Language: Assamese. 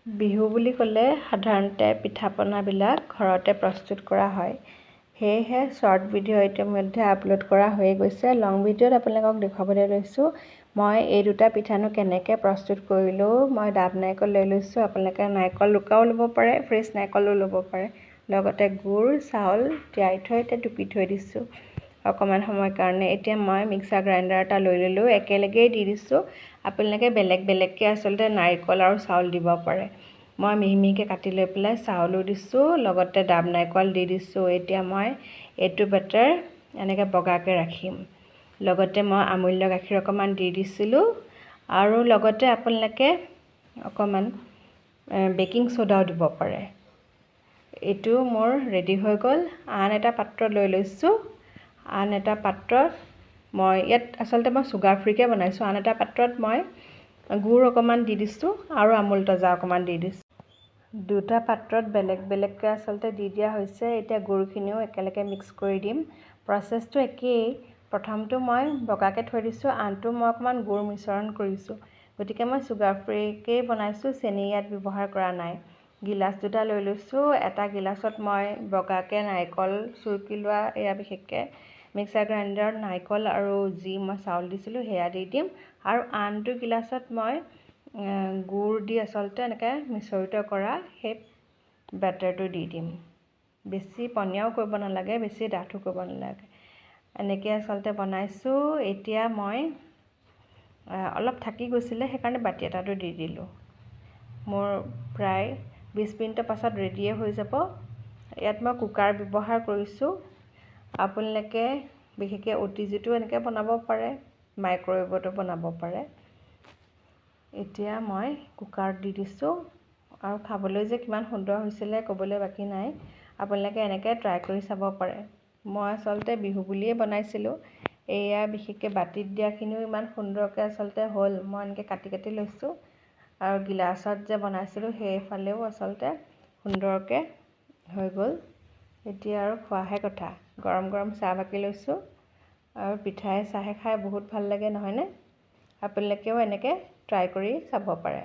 বিহু বুলি ক'লে সাধাৰণতে পিঠা পনাবিলাক ঘৰতে প্ৰস্তুত কৰা হয়। সেয়েহে শ্বৰ্ট ভিডিঅ' ইতিমধ্যে আপলোড কৰা হৈয়ে গৈছে। লং ভিডিঅ'ত আপোনালোকক দেখুৱাবলৈ লৈছোঁ মই এই দুটা পিঠানো কেনেকৈ প্ৰস্তুত কৰিলোঁ। মই ডাব নাৰিকল লৈ লৈছোঁ। আপোনালোকে নাৰিকল ৰুকাও ল'ব পাৰে, ফ্ৰেছ নাৰিকলো ল'ব পাৰে। লগতে গুড় চাউল তিয়াই থৈ এতিয়া টুকি থৈ দিছোঁ অকণমান সময়ৰ কাৰণে। এতিয়া মই মিক্সাৰ গ্ৰাইণ্ডাৰ এটা লৈ ল'লোঁ, একেলগেই দি দিছোঁ। আপোনালোকে বেলেগ বেলেগকৈ আচলতে নাৰিকল আৰু চাউল দিব পাৰে। মই মিহি মিহিকৈ কাটি লৈ পেলাই চাউলো দিছোঁ, লগতে ডাব নাৰিকল দি দিছোঁ। এতিয়া মই এইটো বেটাৰ এনেকৈ বগাকৈ ৰাখিম। লগতে মই আমূল্য গাখীৰ অকণমান দি দিছিলোঁ আৰু লগতে আপোনালোকে অকণমান বেকিং ছ'ডাও দিব পাৰে। এইটো মোৰ ৰেডি হৈ গ'ল। আন এটা পাত্ৰ লৈ লৈছোঁ। আন এটা পাত্ৰত মই ইয়াত আচলতে মই চুগাৰ ফ্ৰীকৈ বনাইছোঁ। আন এটা পাত্ৰত মই গুড় অকণমান দি দিছোঁ আৰু আমুল তজা অকণমান দি দিছোঁ। দুটা পাত্ৰত বেলেগ বেলেগকৈ আচলতে দি দিয়া হৈছে। এতিয়া গুড়খিনিও একেলগে মিক্স কৰি দিম। প্ৰচেছটো একেই। প্ৰথমটো মই বগাকৈ থৈ দিছোঁ, আনটো মই অকণমান গুড় মিশ্ৰণ কৰিছোঁ। গতিকে মই চুগাৰ ফ্ৰীকেই বনাইছোঁ, চেনি ইয়াত ব্যৱহাৰ কৰা নাই। গিলাচ দুটা লৈ লৈছোঁ। এটা গিলাচত মই বগাকৈ নাৰিকল চুৰুকি লোৱা, এয়া বিশেষকৈ মিক্সাৰ গ্ৰাইণ্ডাৰত নাৰিকল আৰু যি মই চাউল দিছিলোঁ সেয়া দি দিম আৰু আনটো গিলাচত মই গুড় দি আচলতে এনেকৈ মিশ্ৰিত কৰা সেই বেটাৰটো দি দিম। বেছি পনীয়াও কৰিব নালাগে, বেছি ডাঠো কৰিব নালাগে। এনেকৈ আচলতে বনাইছোঁ। এতিয়া মই অলপ থাকি গৈছিলে, সেইকাৰণে বাতি এটাতো দি দিলোঁ। মোৰ প্ৰায় 20 মিনিটৰ পাছত ৰেডিয়ে হৈ যাব। ইয়াত মই কুকাৰ ব্যৱহাৰ কৰিছোঁ। আপোনালোকে বিশেষকৈ OTGতো এনেকৈ বনাব পাৰে, মাইক্ৰৱেভতো বনাব পাৰে। এতিয়া মই কুকাৰত দি দিছোঁ আৰু খাবলৈ যে কিমান সুন্দৰ হৈছিলে ক'বলৈ বাকী নাই। আপোনালোকে এনেকৈ ট্ৰাই কৰি চাব পাৰে। মই আচলতে বিহু বুলিয়ে বনাইছিলোঁ। এয়া বিশেষকৈ বাতিত দিয়াখিনিও ইমান সুন্দৰকৈ আচলতে হ'ল। মই এনেকৈ কাটি কাটি লৈছোঁ আৰু গিলাচত যে বনাইছিলোঁ সেইফালেও আচলতে সুন্দৰকৈ হৈ গ'ল। এতিয়া আৰু খোৱাহে কথা। গৰম গৰম চাহ বাকি লৈছোঁ আৰু পিঠাই চাহে খাই বহুত ভাল লাগে নহয়নে? আপোনালোকেও এনেকৈ ট্ৰাই কৰি চাব পাৰে।